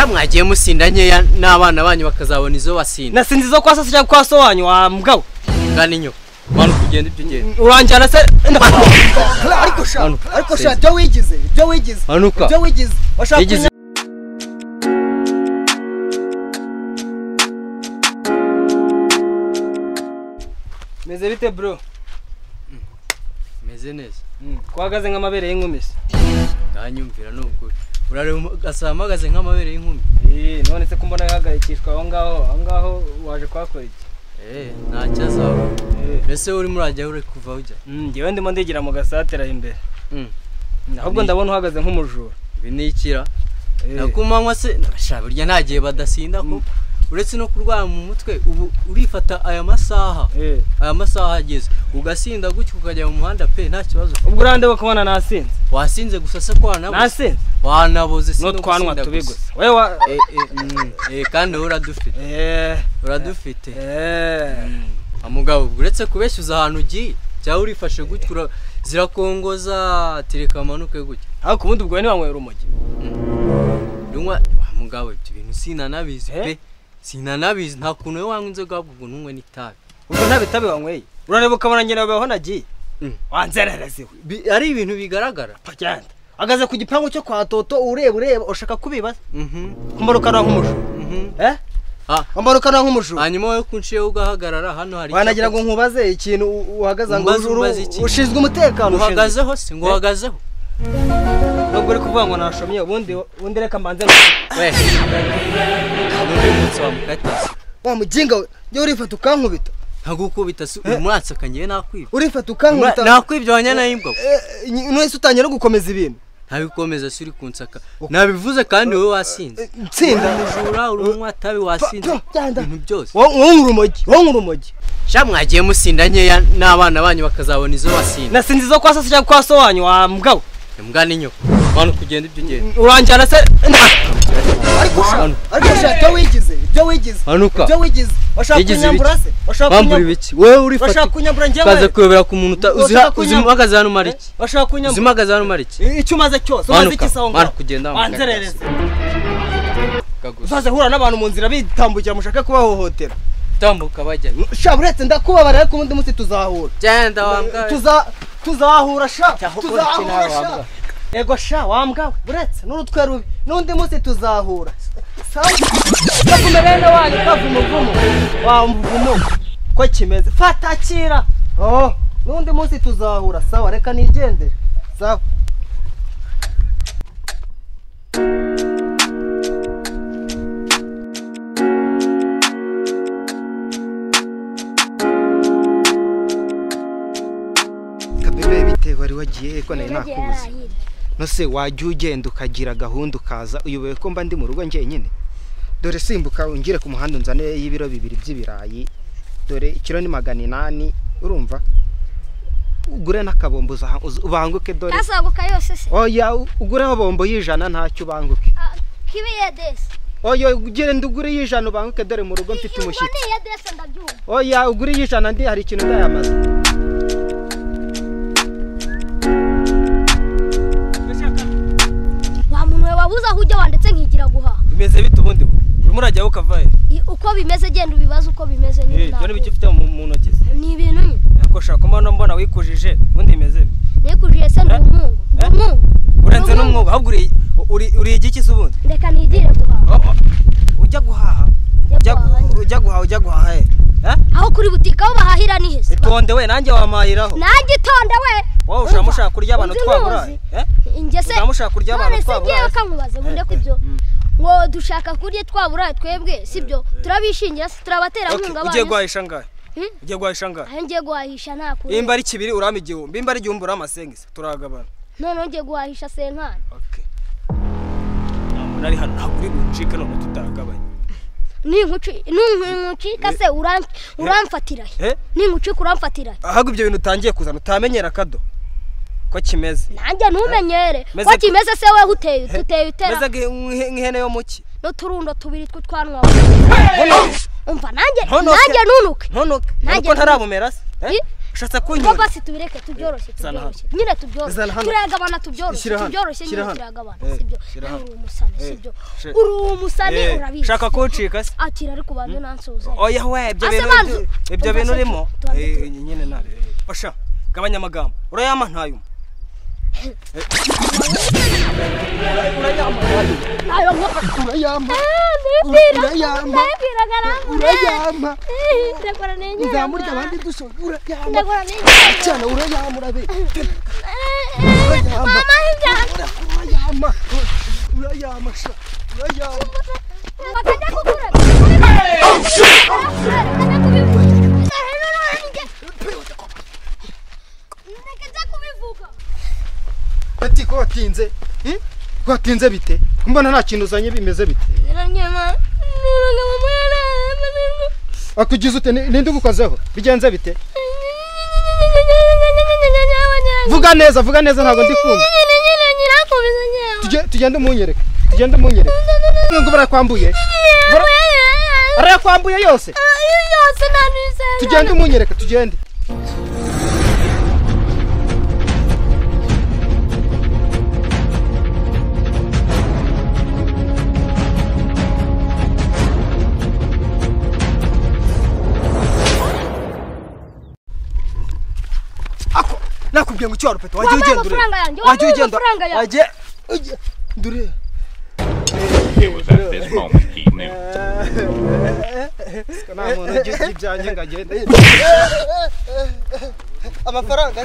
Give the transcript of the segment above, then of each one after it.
Mwagiye musinda nkeya n'abana banyu bakazabona izo basinda. Nasinzi zo kwasa cyangwa kwaso wanyu wa mugabo. Ngani nyo. Manu kugenda ibyo genda. Uranjyana se ariko sha byo wigize. Manuka. Byo wigize. Washaka Meze bite bro? Meze neza. Kwagaze nk'amabere y'inkumisi. Ndanyumvira nubwo. Urareba gasamagaze nk'amabere y'inkumi. None se kumbona yahagayikishwa aho ngaho waje kwakora iki? Ntacyazaho. Mbese uri murajya uri kuva ujya. Ngewe ndimo ndigira mu gasatera imbere. Ahubwo ndabona uhagaze nk'umujura. Ibi ni ikira. Nakumanywa se nasha burya ntagiye badasinda ko uretse no kurwara mu mutwe ubu urifata aya masaha. Aya masaha ageze ugasinda gutyo ukajya mu muhanda pe nta kibazo. Ubwo urande bakubona nasinze. Wasinze gusa se kwana nasinze. Wanaboze se no twanwa tubigusa. Wewe kandi uradufite. Uradufite. Amugabo uretse kubeshyuza ahantu ugiye cyangwa urifashe gutyo zirakongoza tireka manuke gutyo. Aho kubundi ubwo ni wanywera urumogi. Ndumwa mugabo ibintu sinanabizi pe. Sinanabizi nta kuntu wangu inzoga ahubwo ntumwe n'itabi. Ubwo ntabitabe wanyweye. Urareba ukabona nyina baho nagiye. Wanzerereze. Ari ibintu bigaragara. Paganda. Agaze ku gipangu cyo kwa Toto ureba ushaka kubibaza. Kumbarukana nk'umushu. Kumbarukana nk'umushu. Hanyuma yo kunciye ugahagarara hano hari. Wanagira ngo nkubaze ikintu uhagaza ngo ushizwe umutekano uhagazeho se ngo uhagazeho. Nubwo uri kuvuga ngo nashomye ubundi reka mbanze we nuri munsi wa mukatasi wa mujinga yo urifata ukankubita ntagukubita se umwatsa kangiye nakwiba urifata ukankubita nakwibyo wanyana yimbwa none se utangiye no gukomeza ibintu ntabikomeza se uri kunsaka nabivuze kandi wowe wasinze nsinda umujura uri umwatabi wasinze ibintu byose wowe urumogi mwagiye musinda nkeya n'abana banyu bakazabona izo basinda nasinzi zo kwasa cyangwa kwaso wanyu wa mugabo Mbwani nyo. Manu kugenda ibyo genda. Uranjyana se ariko sha byo wigize. Manuka. Byo wigize. Washaka kunyambura se? Wambura ibiki? Wewe urifata. Washaka kunyambura ngewe. Kaza kuyobera ku muntu uzimagaza hano mariki. Washaka kunyambura. Uzimagaza hano mariki. Icyo umaze cyose umaze ikisaho ngo. Manu kugenda. Wanzerereze. Uzaze hura n'abantu mu nzira bitambukira mushaka kubahohotera. Tambuka bajya. Sha buretse ndakubabara ariko ubundi munsi tuzahura. Genda wambwa. Tuzahura sha. Tuzahura. Ego sha wambwa buretse n'urutwe rubi n'undi munsi tuzahura. Sawa. Kavumerene wanyu kavumuvumo. Wamvumo. Ko kimeze. Fatakira. N'undi munsi tuzahura. Sawa reka nigende. Sawa. Wari wagiye ko nari nakubuze nose wajya ugenda ukagira gahunda ukaza uyoboye ko mba ndi mu rugo njyenyine dore simbuka ungire ku muhanda unzane y'ibiro 2 by'ibirayi dore ikiro ni 800 urumva ugure nakabombo ubanguke dore asaguka yose se oya ugure bombo y'ijana ntacyo ubanguke kibiye dese oya ugire ndugure y'ijana ubanguke dore mu rugo mfite umushyitsi niye dese ndabyumva oya ugure y'ijana ndi hari ikintu ndayamaze wabuza aho ujya wandetse nkigira guha bimeze bite ubundi urimo urajya ukavaye uko bimeze genda ubibaza uko bimeze nyine ntabwo byo bifite mu ntoki ni ibintu nyine nako shaka mbona wikujije ubundi bimeze nikujije se n'umwungu urenze n'umwuga ahubwo uri igiki se ubundi ndeka nigire guhaha ujya guhaha ujya guhaha aho kuri butika aho bahahira ni hese itonde we nanjye wamahiraho nanjye itonde we wowe ushamushaka kurya abantu twabura ingese ushamushaka kurya abantu twabura none se akankubaze bunde kwibyo ngo dushaka kurya twabura twebwe sibyo turabishingira turabatera nkunga abantu ugiye guhahisha ngahe ugiye guhahisha ngahe ngiye guhahisha nta kuri imba ari kibiri urama igihumbi imba ari igihumbi urama sengise turagabana none ngiye guhahisha senkana okay nari hano ntaburi gucika none tutagabanye ninkucika se uramfatira ninkucika uramfatira ahubwo ibyo bintu utangiye kuzana utamenyera kado ko kimeze nanjye ntumenyere ko kimeze se we tuteye utera meze nk'ihene yo muki no turundo tubiri tw'utwanwa umva nanjye nunuke ntunuke nuko ntarabumera se ushatse kunyura basi tubireke tubyoroshye nyine tubyoroshye turagabana tubyoroshye nyine turagabana sibyo uri umusani sibyo uri umusani urabizi shaka kucika se akira ariko banze nansoza oya we ibyo bintu urimo nyine nare osha gabanya amagambo urayama ntayuma nzamurya abandi dusoje urayama ati ko watinze bite mbona nta kintu uzanye bimeze bite akugize ute ninde ugukozeho bigenze bite vuga neza ntabwo ndi kumva tugende umunyereke ngo barakwambuye arakwambuye yose tugende umunyereke tugende nakubwiye ngo cyo rupeto wagiye ugendure wagiye ndure It was at this moment he knew. amafaranga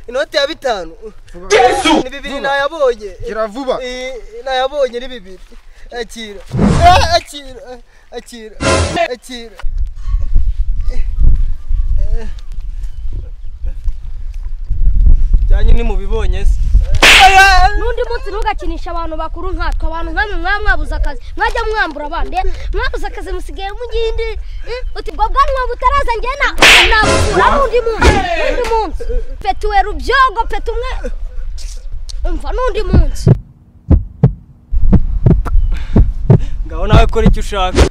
inoti ya 5 ni 2 nayabonye kiravuba nayabonye ni 2 akira cyanye ni mubibonye se nundi munsi ntugakinisha abantu bakuru nkatwe abantu nkamwe mwabuza akazi mwajya mwambura abandi mwabuza akazi musigaye mugindi uti bwo bwanwa butaraza ngena nabukura nundi munsi petuwe rubyogo petumwe umva nundi munsi ngaho nawe kora icyo ushaka